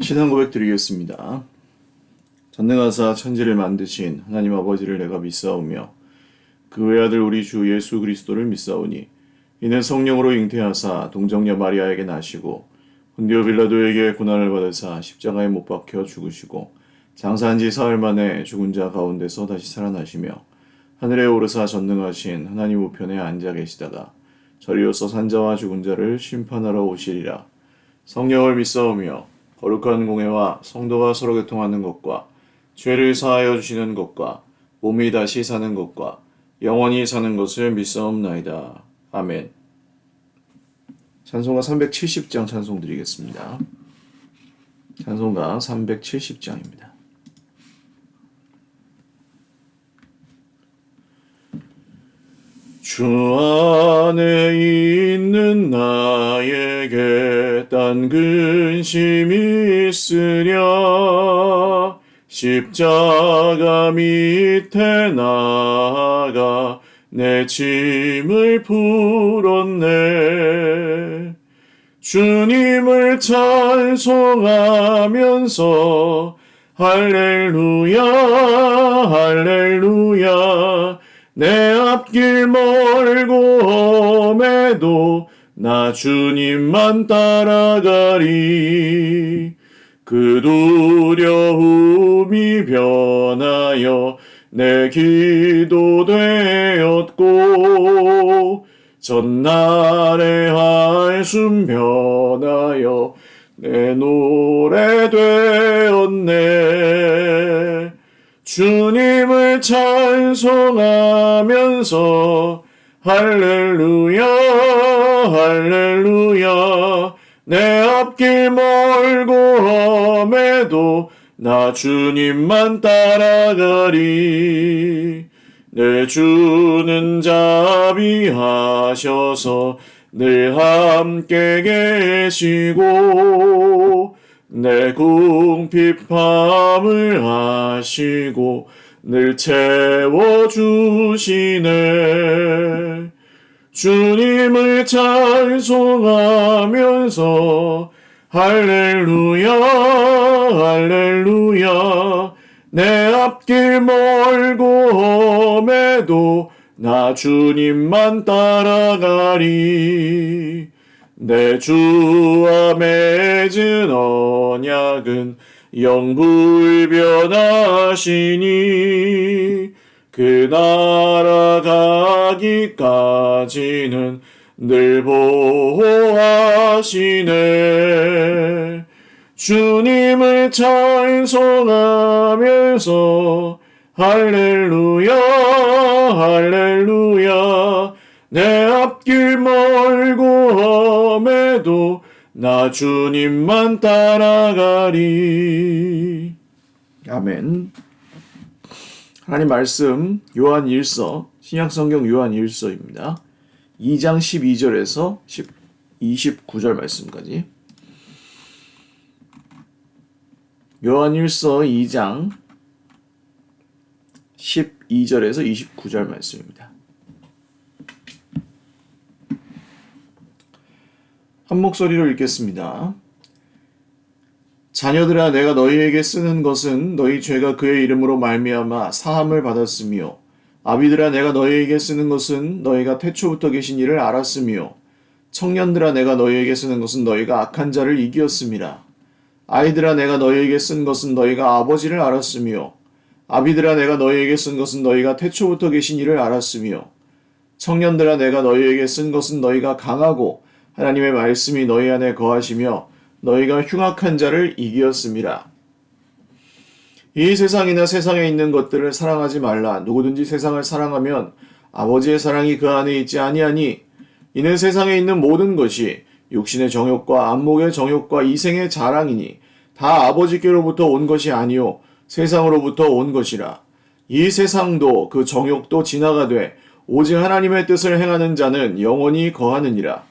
신앙 고백 드리겠습니다. 전능하사 천지를 만드신 하나님 아버지를 내가 믿사오며 그 외아들 우리 주 예수 그리스도를 믿사오니 이는 성령으로 잉태하사 동정녀 마리아에게 나시고 본디오 빌라도에게 고난을 받으사 십자가에 못 박혀 죽으시고 장사한 지 사흘 만에 죽은 자 가운데서 다시 살아나시며 하늘에 오르사 전능하신 하나님 우편에 앉아 계시다가 저리로서 산자와 죽은 자를 심판하러 오시리라. 성령을 믿사오며 거룩한 공회와 성도가 서로 교통하는 것과 죄를 사하여 주시는 것과 몸이 다시 사는 것과 영원히 사는 것을 믿사옵나이다. 아멘. 찬송가 370장 찬송 드리겠습니다. 찬송가 370장입니다. 주 안에 있는 나에게 딴 근심이 있으랴. 십자가 밑에 나아가 내 짐을 풀었네. 주님을 찬송하면서 할렐루야 할렐루야. 내 앞길 멀고 험해도 나 주님만 따라가리. 그 두려움이 변하여 내 기도 되었고 전날의 한숨 변하여 내 노래 되었네. 주님을 찬송하면서 할렐루야 할렐루야. 내 앞길 멀고 험해도 나 주님만 따라가리. 내 주는 자비하셔서 늘 함께 계시고 내 궁핍함을 아시고 늘 채워주시네. 주님을 찬송하면서 할렐루야 할렐루야. 내 앞길 멀고 험해도 나 주님만 따라가리. 내 주와 맺은 언약은 영불변하시니 그 나라 가기까지는 늘 보호하시네. 주님을 찬송하면서 할렐루야 할렐루야. 내 앞길 멀고 험해도 나 주님만 따라가리. 아멘. 하나님 말씀 요한 1서 신약성경 요한 1서입니다. 2장 12절에서 29절 말씀까지. 요한 1서 2장 12절에서 29절 말씀입니다. 한 목소리로 읽겠습니다. 자녀들아, 내가 너희에게 쓰는 것은 너희 죄가 그의 이름으로 말미암아 사함을 받았으며, 아비들아, 내가 너희에게 쓰는 것은 너희가 태초부터 계신 이를 알았으며, 청년들아, 내가 너희에게 쓰는 것은 너희가 악한 자를 이기었음이라. 아이들아, 내가 너희에게 쓴 것은 너희가 아버지를 알았으며, 아비들아, 내가 너희에게 쓴 것은 너희가 태초부터 계신 이를 알았으며, 청년들아, 내가 너희에게 쓴 것은 너희가 강하고 하나님의 말씀이 너희 안에 거하시며 너희가 흉악한 자를 이기었음이라. 이 세상이나 세상에 있는 것들을 사랑하지 말라. 누구든지 세상을 사랑하면 아버지의 사랑이 그 안에 있지 아니하니, 이는 세상에 있는 모든 것이 육신의 정욕과 안목의 정욕과 이생의 자랑이니 다 아버지께로부터 온 것이 아니요 세상으로부터 온 것이라. 이 세상도 그 정욕도 지나가되 오직 하나님의 뜻을 행하는 자는 영원히 거하느니라.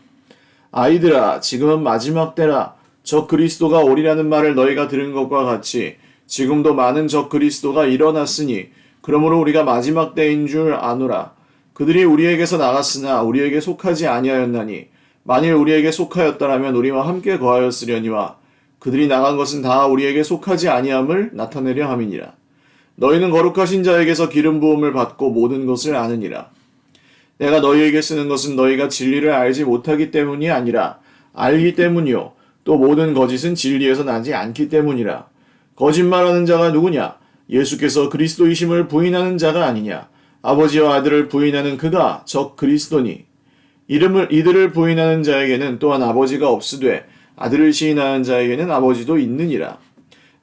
아이들아, 지금은 마지막 때라. 적 그리스도가 오리라는 말을 너희가 들은 것과 같이 지금도 많은 적 그리스도가 일어났으니 그러므로 우리가 마지막 때인 줄 아노라. 그들이 우리에게서 나갔으나 우리에게 속하지 아니하였나니 만일 우리에게 속하였더라면 우리와 함께 거하였으려니와 그들이 나간 것은 다 우리에게 속하지 아니함을 나타내려 함이니라. 너희는 거룩하신 자에게서 기름 부음을 받고 모든 것을 아느니라. 내가 너희에게 쓰는 것은 너희가 진리를 알지 못하기 때문이 아니라 알기 때문이요 또 모든 거짓은 진리에서 나지 않기 때문이라. 거짓말하는 자가 누구냐? 예수께서 그리스도이심을 부인하는 자가 아니냐? 아버지와 아들을 부인하는 그가 적 그리스도니. 이들을 부인하는 자에게는 또한 아버지가 없으되 아들을 시인하는 자에게는 아버지도 있느니라.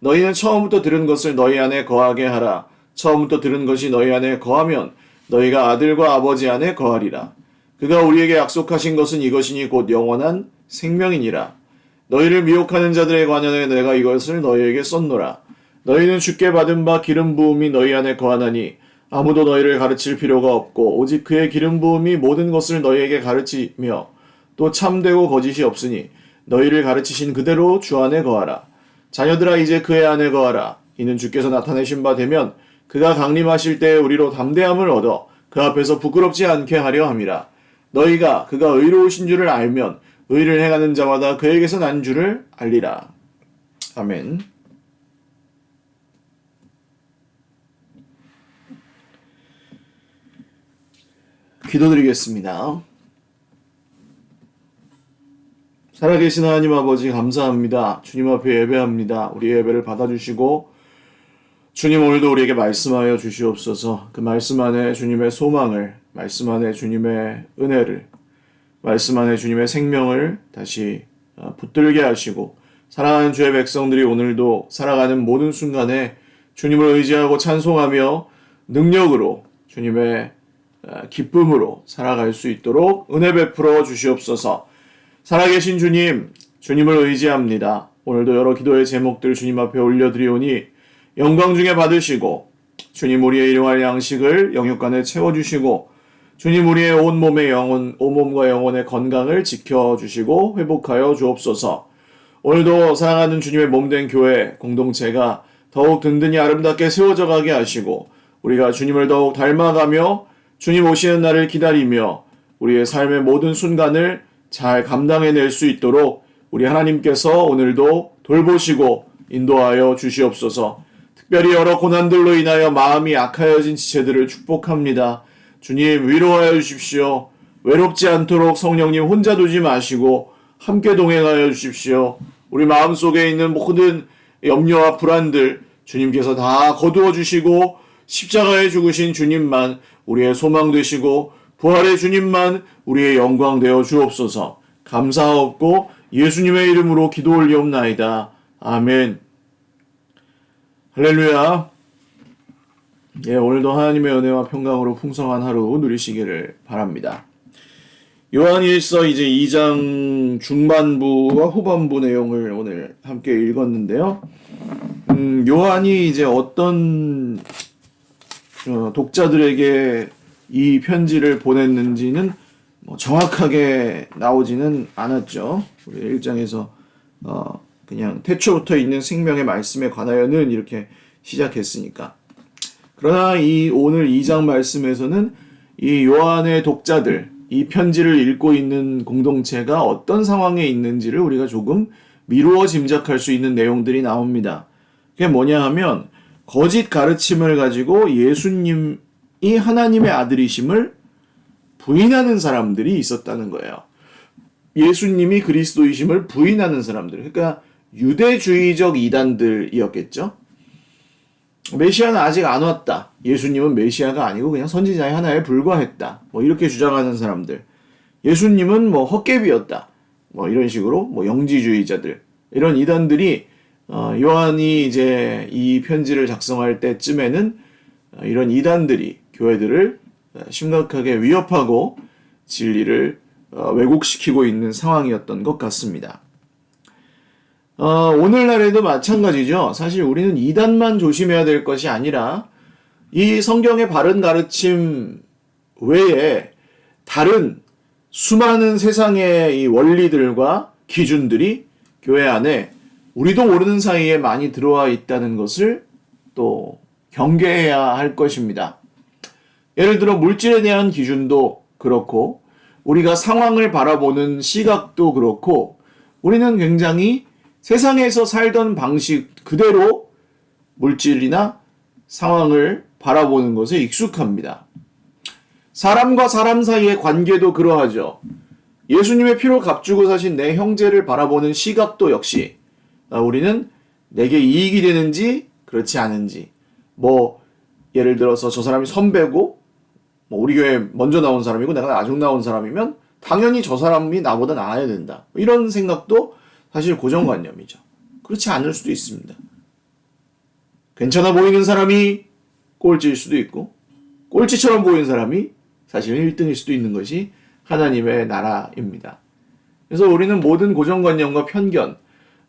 너희는 처음부터 들은 것을 너희 안에 거하게 하라. 처음부터 들은 것이 너희 안에 거하면 너희가 아들과 아버지 안에 거하리라. 그가 우리에게 약속하신 것은 이것이니 곧 영원한 생명이니라. 너희를 미혹하는 자들에 관하여 내가 이것을 너희에게 썼노라. 너희는 주께 받은 바 기름 부음이 너희 안에 거하나니 아무도 너희를 가르칠 필요가 없고 오직 그의 기름 부음이 모든 것을 너희에게 가르치며 또 참되고 거짓이 없으니 너희를 가르치신 그대로 주 안에 거하라. 자녀들아 이제 그의 안에 거하라. 이는 주께서 나타내신 바 되면 그가 강림하실 때에 우리로 담대함을 얻어 그 앞에서 부끄럽지 않게 하려 함이라. 너희가 그가 의로우신 줄을 알면 의를 행하는 자마다 그에게서 난 줄을 알리라. 아멘. 기도드리겠습니다. 살아계신 하나님 아버지 감사합니다. 주님 앞에 예배합니다. 우리 예배를 받아주시고 주님 오늘도 우리에게 말씀하여 주시옵소서. 그 말씀 안에 주님의 소망을, 말씀 안에 주님의 은혜를, 말씀 안에 주님의 생명을 다시 붙들게 하시고 사랑하는 주의 백성들이 오늘도 살아가는 모든 순간에 주님을 의지하고 찬송하며 능력으로 주님의 기쁨으로 살아갈 수 있도록 은혜 베풀어 주시옵소서. 살아계신 주님, 주님을 의지합니다. 오늘도 여러 기도의 제목들 주님 앞에 올려드리오니 영광 중에 받으시고 주님 우리의 일용할 양식을 영육간에 채워주시고 주님 우리의 온몸과 영혼의 건강을 지켜주시고 회복하여 주옵소서. 오늘도 사랑하는 주님의 몸된 교회 공동체가 더욱 든든히 아름답게 세워져 가게 하시고 우리가 주님을 더욱 닮아가며 주님 오시는 날을 기다리며 우리의 삶의 모든 순간을 잘 감당해낼 수 있도록 우리 하나님께서 오늘도 돌보시고 인도하여 주시옵소서. 특별히 여러 고난들로 인하여 마음이 악하여진 지체들을 축복합니다. 주님 위로하여 주십시오. 외롭지 않도록 성령님 혼자 두지 마시고 함께 동행하여 주십시오. 우리 마음속에 있는 모든 염려와 불안들 주님께서 다 거두어 주시고 십자가에 죽으신 주님만 우리의 소망 되시고 부활의 주님만 우리의 영광 되어 주옵소서. 감사하옵고 예수님의 이름으로 기도 올리옵나이다. 아멘. 할렐루야. 오늘도 하나님의 은혜와 평강으로 풍성한 하루 누리시기를 바랍니다. 요한일서 이제 2장 중반부와 후반부 내용을 오늘 함께 읽었는데요. 요한이 이제 어떤 독자들에게 이 편지를 보냈는지는 정확하게 나오지는 않았죠. 우리 1장에서 그냥 태초부터 있는 생명의 말씀에 관하여는 이렇게 시작했으니까. 그러나 오늘 2장 말씀에서는 이 요한의 독자들, 이 편지를 읽고 있는 공동체가 어떤 상황에 있는지를 우리가 조금 미루어 짐작할 수 있는 내용들이 나옵니다. 그게 뭐냐 하면 거짓 가르침을 가지고 예수님이 하나님의 아들이심을 부인하는 사람들이 있었다는 거예요. 예수님이 그리스도이심을 부인하는 사람들. 그러니까 유대주의적 이단들이었겠죠. 메시아는 아직 안 왔다. 예수님은 메시아가 아니고 그냥 선지자의 하나에 불과했다. 이렇게 주장하는 사람들. 예수님은 헛개비였다. 이런 식으로 영지주의자들. 이런 이단들이 요한이 이제 이 편지를 작성할 때쯤에는 이런 이단들이 교회들을 심각하게 위협하고 진리를 왜곡시키고 있는 상황이었던 것 같습니다. 오늘날에도 마찬가지죠. 사실 우리는 이단만 조심해야 될 것이 아니라 이 성경의 바른 가르침 외에 다른 수많은 세상의 이 원리들과 기준들이 교회 안에 우리도 모르는 사이에 많이 들어와 있다는 것을 또 경계해야 할 것입니다. 예를 들어 물질에 대한 기준도 그렇고 우리가 상황을 바라보는 시각도 그렇고 우리는 굉장히 세상에서 살던 방식 그대로 물질이나 상황을 바라보는 것에 익숙합니다. 사람과 사람 사이의 관계도 그러하죠. 예수님의 피로 값주고 사신 내 형제를 바라보는 시각도 역시 우리는 내게 이익이 되는지 그렇지 않은지, 예를 들어서 저 사람이 선배고 우리 교회 먼저 나온 사람이고 내가 나중 나온 사람이면 당연히 저 사람이 나보다 나아야 된다, 이런 생각도 사실 고정관념이죠. 그렇지 않을 수도 있습니다. 괜찮아 보이는 사람이 꼴찌일 수도 있고 꼴찌처럼 보이는 사람이 사실은 1등일 수도 있는 것이 하나님의 나라입니다. 그래서 우리는 모든 고정관념과 편견,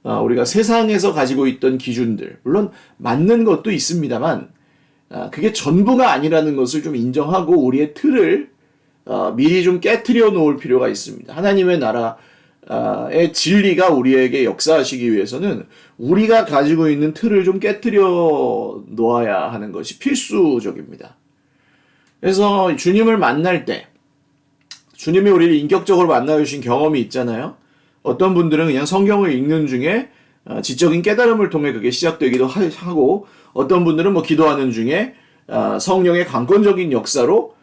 우리가 세상에서 가지고 있던 기준들, 물론 맞는 것도 있습니다만 그게 전부가 아니라는 것을 좀 인정하고 우리의 틀을 미리 좀 깨트려 놓을 필요가 있습니다. 하나님의 나라의 진리가 우리에게 역사하시기 위해서는 우리가 가지고 있는 틀을 좀 깨트려 놓아야 하는 것이 필수적입니다. 그래서 주님을 만날 때, 주님이 우리를 인격적으로 만나주신 경험이 있잖아요. 어떤 분들은 그냥 성경을 읽는 중에 지적인 깨달음을 통해 그게 시작되기도 하고, 어떤 분들은 기도하는 중에 성령의 강권적인 역사로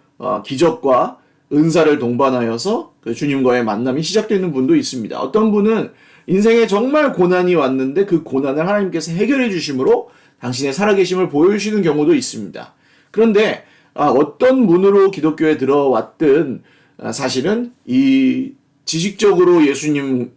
기적과 은사를 동반하여서 그 주님과의 만남이 시작되는 분도 있습니다. 어떤 분은 인생에 정말 고난이 왔는데 그 고난을 하나님께서 해결해 주심으로 당신의 살아계심을 보여주시는 경우도 있습니다. 그런데 어떤 문으로 기독교에 들어왔든 사실은 이 지식적으로 예수님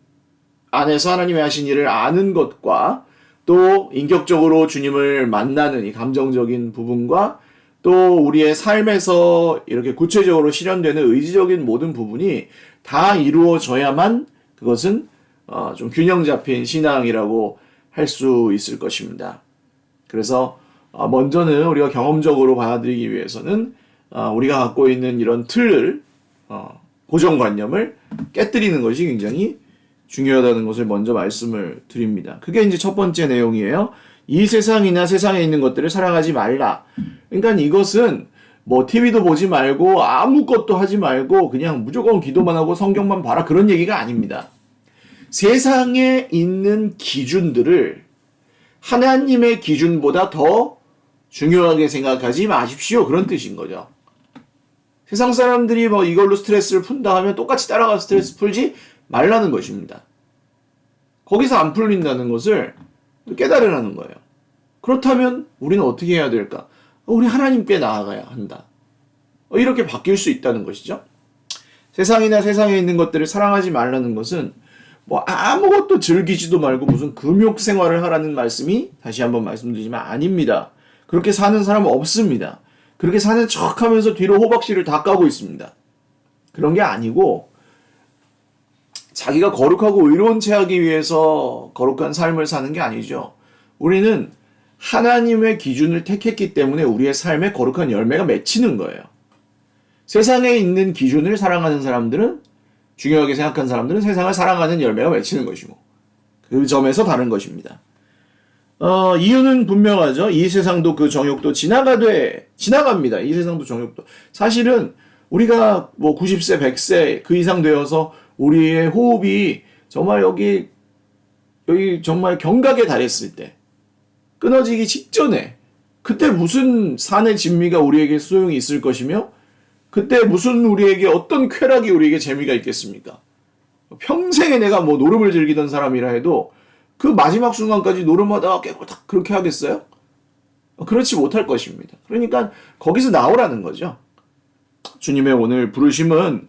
안에서 하나님의 하신 일을 아는 것과 또 인격적으로 주님을 만나는 이 감정적인 부분과 또 우리의 삶에서 이렇게 구체적으로 실현되는 의지적인 모든 부분이 다 이루어져야만 그것은 좀 균형 잡힌 신앙이라고 할 수 있을 것입니다. 그래서 먼저는 우리가 경험적으로 받아들이기 위해서는 우리가 갖고 있는 이런 틀을, 고정관념을 깨뜨리는 것이 굉장히 중요하다는 것을 먼저 말씀을 드립니다. 그게 이제 첫 번째 내용이에요. 이 세상이나 세상에 있는 것들을 사랑하지 말라. 그러니까 이것은 TV도 보지 말고 아무것도 하지 말고 그냥 무조건 기도만 하고 성경만 봐라, 그런 얘기가 아닙니다. 세상에 있는 기준들을 하나님의 기준보다 더 중요하게 생각하지 마십시오, 그런 뜻인 거죠. 세상 사람들이 이걸로 스트레스를 푼다 하면 똑같이 따라가 스트레스 풀지 말라는 것입니다. 거기서 안 풀린다는 것을 깨달으라는 거예요. 그렇다면 우리는 어떻게 해야 될까? 우리 하나님께 나아가야 한다. 이렇게 바뀔 수 있다는 것이죠. 세상이나 세상에 있는 것들을 사랑하지 말라는 것은 아무것도 즐기지도 말고 무슨 금욕 생활을 하라는 말씀이, 다시 한번 말씀드리지만, 아닙니다. 그렇게 사는 사람은 없습니다. 그렇게 사는 척하면서 뒤로 호박씨를 다 까고 있습니다. 그런 게 아니고 자기가 거룩하고 의로운 채 하기 위해서 거룩한 삶을 사는 게 아니죠. 우리는 하나님의 기준을 택했기 때문에 우리의 삶에 거룩한 열매가 맺히는 거예요. 세상에 있는 기준을 사랑하는 사람들은, 중요하게 생각하는 사람들은 세상을 사랑하는 열매가 맺히는 것이고, 그 점에서 다른 것입니다. 이유는 분명하죠. 이 세상도 그 정욕도 지나갑니다. 이 세상도 정욕도. 사실은 우리가 90세, 100세 그 이상 되어서 우리의 호흡이 정말 여기 정말 경각에 달했을 때, 끊어지기 직전에, 그때 무슨 산의 진미가 우리에게 소용이 있을 것이며, 그때 무슨 우리에게 어떤 쾌락이 우리에게 재미가 있겠습니까? 평생에 내가 노름을 즐기던 사람이라 해도 그 마지막 순간까지 노름하다가 깨끗하게 그렇게 하겠어요? 그렇지 못할 것입니다. 그러니까 거기서 나오라는 거죠. 주님의 오늘 부르심은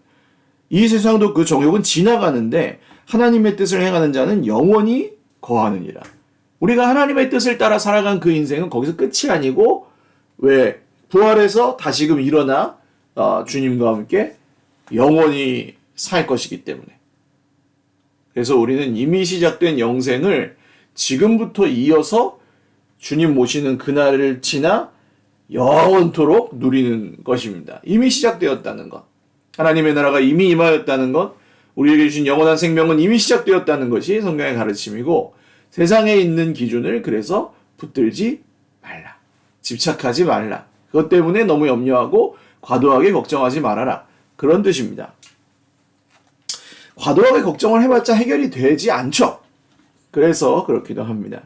이 세상도 그 정욕은 지나가는데 하나님의 뜻을 행하는 자는 영원히 거하느니라. 우리가 하나님의 뜻을 따라 살아간 그 인생은 거기서 끝이 아니고, 부활해서 다시금 일어나 주님과 함께 영원히 살 것이기 때문에. 그래서 우리는 이미 시작된 영생을 지금부터 이어서 주님 모시는 그날을 지나 영원토록 누리는 것입니다. 이미 시작되었다는 것, 하나님의 나라가 이미 임하였다는 것, 우리에게 주신 영원한 생명은 이미 시작되었다는 것이 성경의 가르침이고, 세상에 있는 기준을 그래서 붙들지 말라, 집착하지 말라, 그것 때문에 너무 염려하고 과도하게 걱정하지 말아라, 그런 뜻입니다. 과도하게 걱정을 해봤자 해결이 되지 않죠. 그래서 그렇기도 합니다.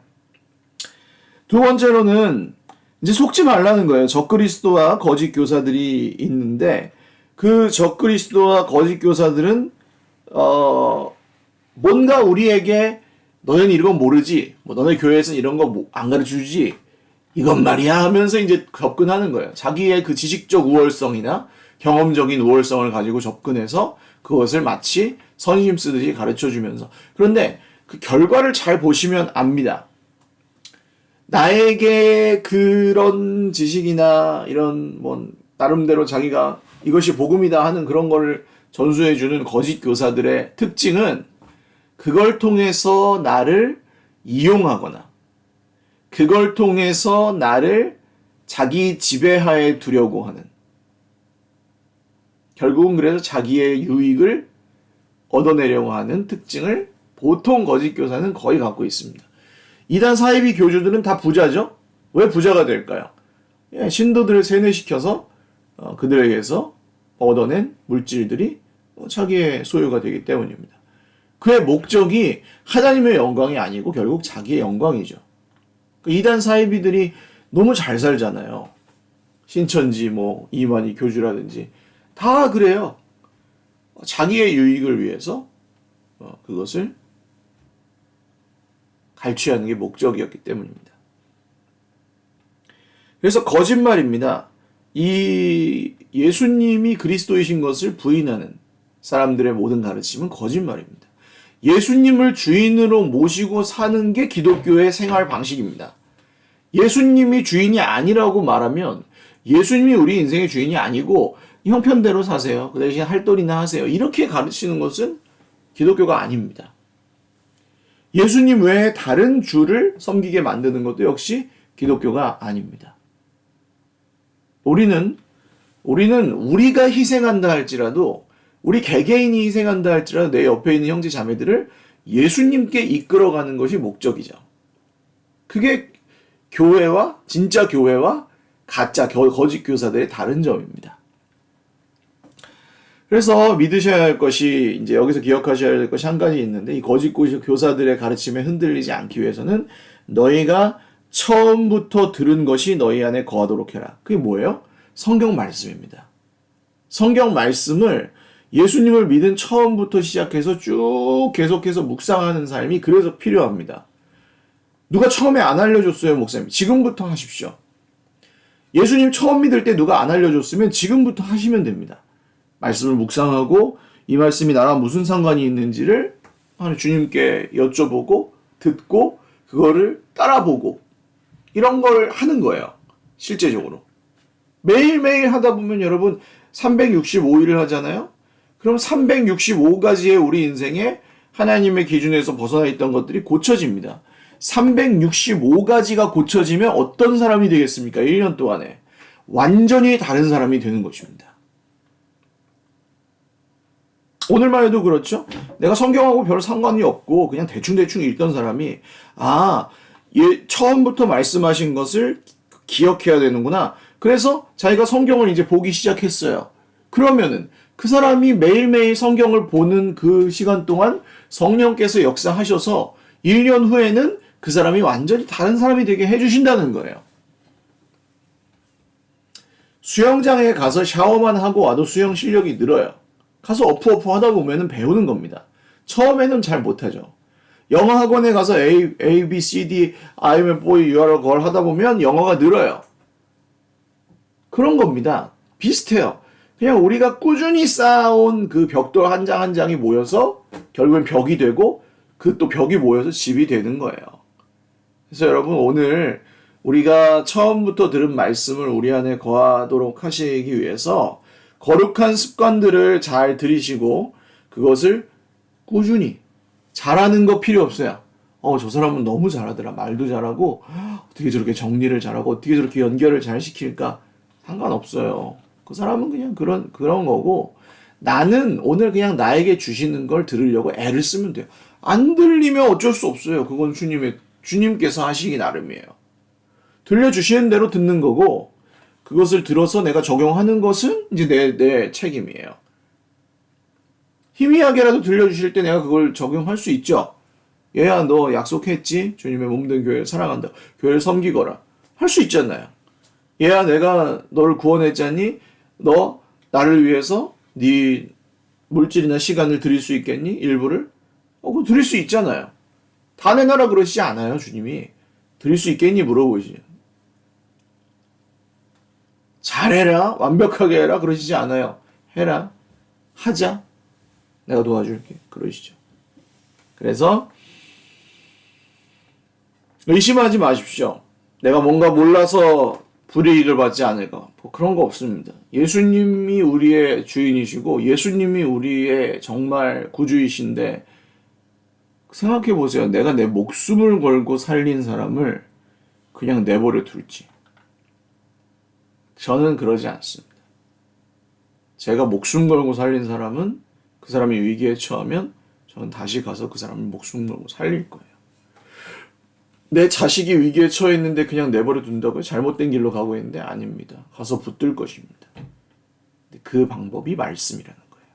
두 번째로는 이제 속지 말라는 거예요. 적그리스도와 거짓 교사들이 있는데 그 적그리스도와 거짓 교사들은 뭔가 우리에게 너네는 이런 건 모르지, 뭐 너네 교회에서는 이런 거 안 가르쳐주지, 이건 말이야 하면서 이제 접근하는 거예요. 자기의 그 지식적 우월성이나 경험적인 우월성을 가지고 접근해서 그것을 마치 선심 쓰듯이 가르쳐주면서. 그런데 그 결과를 잘 보시면 압니다. 나에게 그런 지식이나 이런 뭐 나름대로 자기가 이것이 복음이다 하는 그런 거를 전수해주는 거짓 교사들의 특징은 그걸 통해서 나를 이용하거나 그걸 통해서 나를 자기 지배하에 두려고 하는, 결국은 그래서 자기의 유익을 얻어내려고 하는 특징을 보통 거짓 교사는 거의 갖고 있습니다. 이단 사이비 교주들은 다 부자죠? 왜 부자가 될까요? 신도들을 세뇌시켜서 그들에게서 얻어낸 물질들이 자기의 소유가 되기 때문입니다. 그의 목적이 하나님의 영광이 아니고 결국 자기의 영광이죠. 이단 사이비들이 너무 잘 살잖아요. 신천지, 뭐 이만희 교주라든지 다 그래요. 자기의 유익을 위해서 그것을 갈취하는 게 목적이었기 때문입니다. 그래서 거짓말입니다. 이 예수님이 그리스도이신 것을 부인하는 사람들의 모든 가르침은 거짓말입니다. 예수님을 주인으로 모시고 사는 게 기독교의 생활 방식입니다. 예수님이 주인이 아니라고 말하면 예수님이 우리 인생의 주인이 아니고 형편대로 사세요. 그 대신 할도리나 하세요. 이렇게 가르치는 것은 기독교가 아닙니다. 예수님 외에 다른 주를 섬기게 만드는 것도 역시 기독교가 아닙니다. 우리는 우리가 희생한다 할지라도, 우리 개개인이 희생한다 할지라도 내 옆에 있는 형제 자매들을 예수님께 이끌어가는 것이 목적이죠. 그게 교회와 진짜 교회와 가짜 거짓 교사들의 다른 점입니다. 그래서 믿으셔야 할 것이, 이제 여기서 기억하셔야 할 것이 한 가지 있는데, 이 거짓 교사들의 가르침에 흔들리지 않기 위해서는 너희가 처음부터 들은 것이 너희 안에 거하도록 해라. 그게 뭐예요? 성경 말씀입니다. 성경 말씀을 예수님을 믿은 처음부터 시작해서 쭉 계속해서 묵상하는 삶이 그래서 필요합니다. 누가 처음에 안 알려줬어요, 목사님? 지금부터 하십시오. 예수님 처음 믿을 때 누가 안 알려줬으면 지금부터 하시면 됩니다. 말씀을 묵상하고 이 말씀이 나랑 무슨 상관이 있는지를 주님께 여쭤보고 듣고 그거를 따라보고 이런 걸 하는 거예요. 실제적으로. 매일매일 하다 보면 여러분 365일을 하잖아요. 그럼 365가지의 우리 인생에 하나님의 기준에서 벗어나 있던 것들이 고쳐집니다. 365가지가 고쳐지면 어떤 사람이 되겠습니까? 1년 동안에. 완전히 다른 사람이 되는 것입니다. 오늘만 해도 그렇죠? 내가 성경하고 별 상관이 없고 그냥 대충대충 읽던 사람이 처음부터 말씀하신 것을 기억해야 되는구나. 그래서 자기가 성경을 이제 보기 시작했어요. 그러면은 그 사람이 매일매일 성경을 보는 그 시간 동안 성령께서 역사하셔서 1년 후에는 그 사람이 완전히 다른 사람이 되게 해주신다는 거예요. 수영장에 가서 샤워만 하고 와도 수영 실력이 늘어요. 가서 어프어프 하다 보면은 배우는 겁니다. 처음에는 잘 못하죠. 영어 학원에 가서 A, B, C, D, I'm a boy, you are a girl 하다 보면 영어가 늘어요. 그런 겁니다. 비슷해요. 그냥 우리가 꾸준히 쌓아온 그 벽돌 한 장 한 장이 모여서 결국엔 벽이 되고 그 또 벽이 모여서 집이 되는 거예요. 그래서 여러분 오늘 우리가 처음부터 들은 말씀을 우리 안에 거하도록 하시기 위해서 거룩한 습관들을 잘 들이시고 그것을 꾸준히 잘하는 거 필요 없어요. 저 사람은 너무 잘하더라. 말도 잘하고 어떻게 저렇게 정리를 잘하고 어떻게 저렇게 연결을 잘 시킬까? 상관없어요. 그 사람은 그냥 그런 거고 나는 오늘 그냥 나에게 주시는 걸 들으려고 애를 쓰면 돼요. 안 들리면 어쩔 수 없어요. 그건 주님께서 하시기 나름이에요. 들려주시는 대로 듣는 거고 그것을 들어서 내가 적용하는 것은 이제 내 책임이에요. 희미하게라도 들려주실 때 내가 그걸 적용할 수 있죠. 얘야 너 약속했지? 주님의 몸된 교회를 사랑한다. 교회를 섬기거라. 할 수 있잖아요. 얘야 내가 너를 구원했잖니? 너 나를 위해서 네 물질이나 시간을 드릴 수 있겠니? 일부를? 그거 드릴 수 있잖아요. 다 내놔라 그러시지 않아요, 주님이. 드릴 수 있겠니? 물어보시죠. 잘해라, 완벽하게 해라 그러시지 않아요. 해라, 하자, 내가 도와줄게 그러시죠. 그래서 의심하지 마십시오. 내가 뭔가 몰라서 불이익을 받지 않을까. 뭐 그런 거 없습니다. 예수님이 우리의 주인이시고 예수님이 우리의 정말 구주이신데 생각해 보세요. 내가 내 목숨을 걸고 살린 사람을 그냥 내버려 둘지. 저는 그러지 않습니다. 제가 목숨 걸고 살린 사람은 그 사람이 위기에 처하면 저는 다시 가서 그 사람을 목숨 걸고 살릴 거예요. 내 자식이 위기에 처해 있는데 그냥 내버려 둔다고요? 잘못된 길로 가고 있는데 아닙니다. 가서 붙들 것입니다. 그 방법이 말씀이라는 거예요.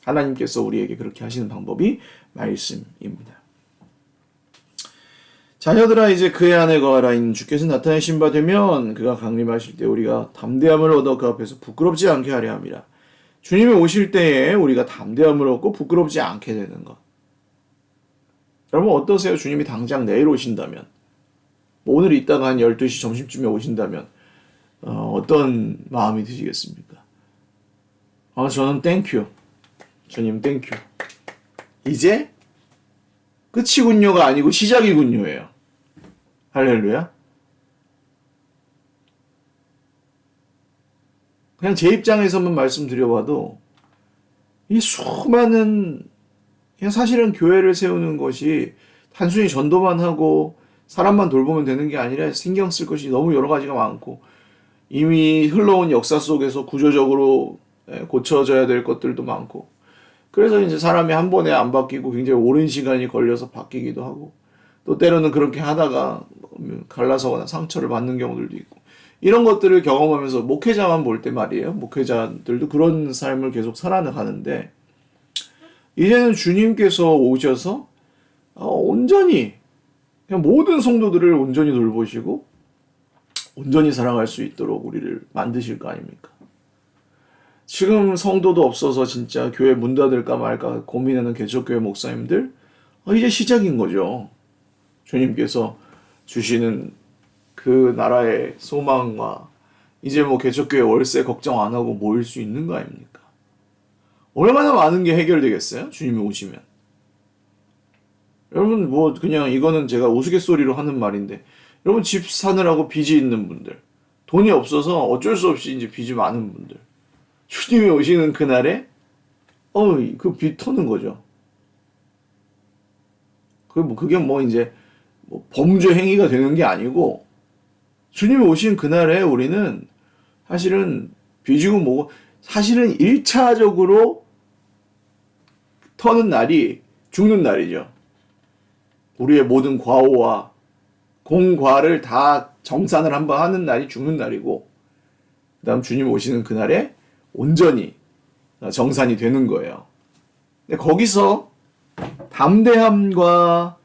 하나님께서 우리에게 그렇게 하시는 방법이 말씀입니다. 자녀들아 이제 그의 안에 거하라. 이는 주께서 나타내신 바 되면 그가 강림하실 때 우리가 담대함을 얻어 그 앞에서 부끄럽지 않게 하려 함이라. 주님이 오실 때에 우리가 담대함을 얻고 부끄럽지 않게 되는 것. 여러분 어떠세요? 주님이 당장 내일 오신다면, 뭐 오늘 이따가 한 12시 점심쯤에 오신다면 어떤 마음이 드시겠습니까? 저는 땡큐. 주님 땡큐. 이제 끝이군요가 아니고 시작이군요예요. 할렐루야. 그냥 제 입장에서만 말씀드려봐도 이 수많은 그냥 사실은 교회를 세우는 것이 단순히 전도만 하고 사람만 돌보면 되는 게 아니라 신경 쓸 것이 너무 여러 가지가 많고 이미 흘러온 역사 속에서 구조적으로 고쳐져야 될 것들도 많고 그래서 이제 사람이 한 번에 안 바뀌고 굉장히 오랜 시간이 걸려서 바뀌기도 하고 또 때로는 그렇게 하다가 갈라서거나 상처를 받는 경우들도 있고 이런 것들을 경험하면서 목회자만 볼 때 말이에요. 목회자들도 그런 삶을 계속 살아가는데 이제는 주님께서 오셔서 온전히 그냥 모든 성도들을 온전히 돌보시고 온전히 사랑할 수 있도록 우리를 만드실 거 아닙니까? 지금 성도도 없어서 진짜 교회 문 닫을까 말까 고민하는 개척교회 목사님들 이제 시작인 거죠. 주님께서 주시는 그 나라의 소망과 이제 뭐 개척교회 월세 걱정 안 하고 모일 수 있는 거 아닙니까? 얼마나 많은 게 해결되겠어요? 주님이 오시면. 여러분 뭐 그냥 이거는 제가 우스갯소리로 하는 말인데 여러분 집 사느라고 빚이 있는 분들 돈이 없어서 어쩔 수 없이 이제 빚이 많은 분들 주님이 오시는 그날에 그 빚 터는 거죠. 그게 뭐 이제 뭐 범죄 행위가 되는 게 아니고 주님이 오신 그날에 우리는 사실은 빚이고 뭐고 사실은 1차적으로 터는 날이 죽는 날이죠. 우리의 모든 과오와 공과를 다 정산을 한번 하는 날이 죽는 날이고 그 다음 주님 오시는 그날에 온전히 정산이 되는 거예요. 근데 거기서 담대함과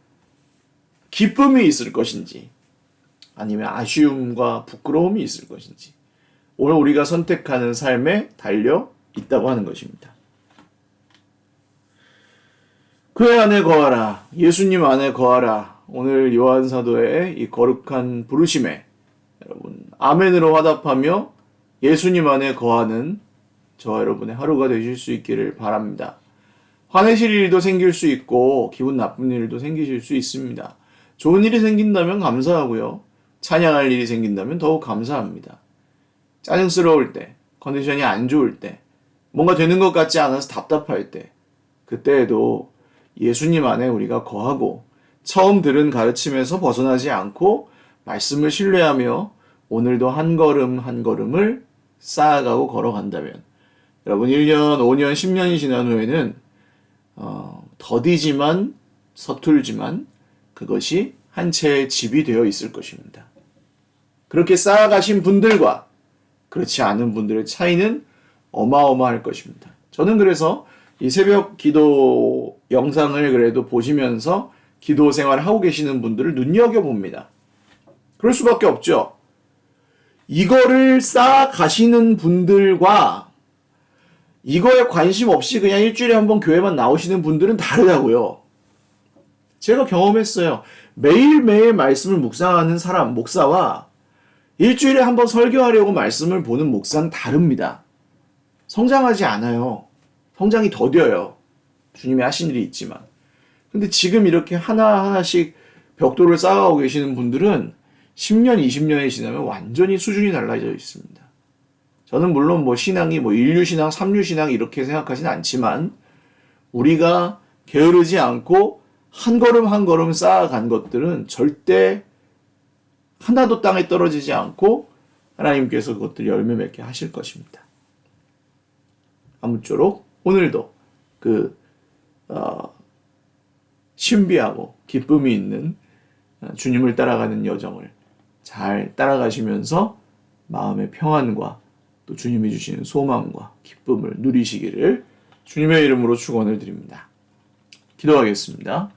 기쁨이 있을 것인지 아니면 아쉬움과 부끄러움이 있을 것인지 오늘 우리가 선택하는 삶에 달려 있다고 하는 것입니다. 그의 안에 거하라. 예수님 안에 거하라. 오늘 요한 사도의 이 거룩한 부르심에 여러분 아멘으로 화답하며 예수님 안에 거하는 저와 여러분의 하루가 되실 수 있기를 바랍니다. 화내실 일도 생길 수 있고 기분 나쁜 일도 생기실 수 있습니다. 좋은 일이 생긴다면 감사하고요. 찬양할 일이 생긴다면 더욱 감사합니다. 짜증스러울 때, 컨디션이 안 좋을 때, 뭔가 되는 것 같지 않아서 답답할 때, 그때에도 예수님 안에 우리가 거하고 처음 들은 가르침에서 벗어나지 않고 말씀을 신뢰하며 오늘도 한 걸음 한 걸음을 쌓아가고 걸어간다면 여러분 1년, 5년, 10년이 지난 후에는 더디지만 서툴지만 그것이 한 채의 집이 되어 있을 것입니다. 그렇게 쌓아가신 분들과 그렇지 않은 분들의 차이는 어마어마할 것입니다. 저는 그래서 이 새벽 기도 영상을 그래도 보시면서 기도 생활을 하고 계시는 분들을 눈여겨봅니다. 그럴 수밖에 없죠. 이거를 쌓아가시는 분들과 이거에 관심 없이 그냥 일주일에 한 번 교회만 나오시는 분들은 다르다고요. 제가 경험했어요. 매일매일 말씀을 묵상하는 사람, 목사와 일주일에 한 번 설교하려고 말씀을 보는 목사는 다릅니다. 성장하지 않아요. 성장이 더뎌요. 주님이 하신 일이 있지만. 근데 지금 이렇게 하나하나씩 벽돌을 쌓아가고 계시는 분들은 10년, 20년이 지나면 완전히 수준이 달라져 있습니다. 저는 물론 신앙이 인류신앙, 삼류신앙 이렇게 생각하지는 않지만 우리가 게으르지 않고 한 걸음 한 걸음 쌓아간 것들은 절대 하나도 땅에 떨어지지 않고 하나님께서 그것들을 열매 맺게 하실 것입니다. 아무쪼록 오늘도 신비하고 기쁨이 있는 주님을 따라가는 여정을 잘 따라가시면서 마음의 평안과 또 주님이 주시는 소망과 기쁨을 누리시기를 주님의 이름으로 축원을 드립니다. 기도하겠습니다.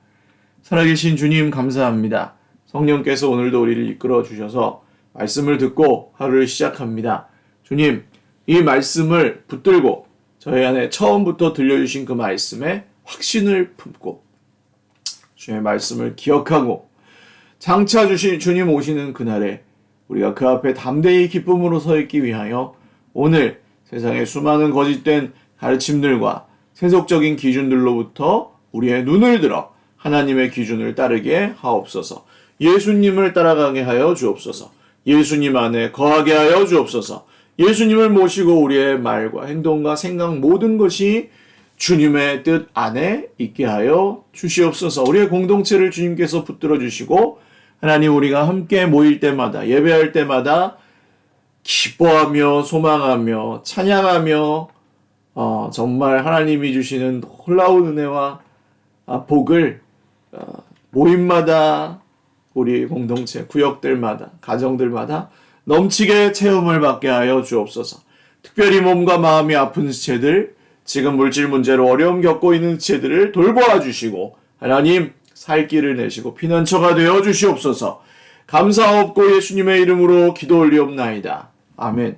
살아계신 주님 감사합니다. 성령께서 오늘도 우리를 이끌어 주셔서 말씀을 듣고 하루를 시작합니다. 주님, 이 말씀을 붙들고 저희 안에 처음부터 들려주신 그 말씀에 확신을 품고 주님의 말씀을 기억하고 장차 주신 주님 오시는 그날에 우리가 그 앞에 담대히 기쁨으로 서 있기 위하여 오늘 세상의 수많은 거짓된 가르침들과 세속적인 기준들로부터 우리의 눈을 들어 하나님의 기준을 따르게 하옵소서. 예수님을 따라가게 하여 주옵소서. 예수님 안에 거하게 하여 주옵소서. 예수님을 모시고 우리의 말과 행동과 생각 모든 것이 주님의 뜻 안에 있게 하여 주시옵소서. 우리의 공동체를 주님께서 붙들어 주시고 하나님 우리가 함께 모일 때마다 예배할 때마다 기뻐하며 소망하며 찬양하며 정말 하나님이 주시는 놀라운 은혜와 복을 모임마다 우리 공동체 구역들마다 가정들마다 넘치게 체험을 받게 하여 주옵소서. 특별히 몸과 마음이 아픈 지체들 지금 물질 문제로 어려움 겪고 있는 지체들을 돌보아 주시고 하나님 살 길을 내시고 피난처가 되어 주시옵소서. 감사하옵고 예수님의 이름으로 기도 올리옵나이다. 아멘.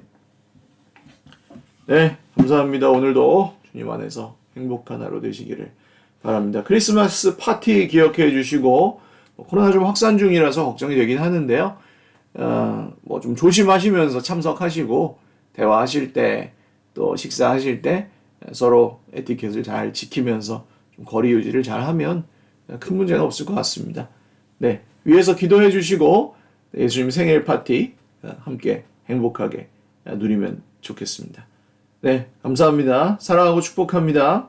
네, 감사합니다. 오늘도 주님 안에서 행복한 하루 되시기를 바랍니다. 크리스마스 파티 기억해 주시고 코로나 좀 확산 중이라서 걱정이 되긴 하는데요. 좀 조심하시면서 참석하시고 대화하실 때 또 식사하실 때 서로 에티켓을 잘 지키면서 좀 거리 유지를 잘 하면 큰 문제는 없을 것 같습니다. 네, 위에서 기도해 주시고 예수님 생일 파티 함께 행복하게 누리면 좋겠습니다. 네, 감사합니다. 사랑하고 축복합니다.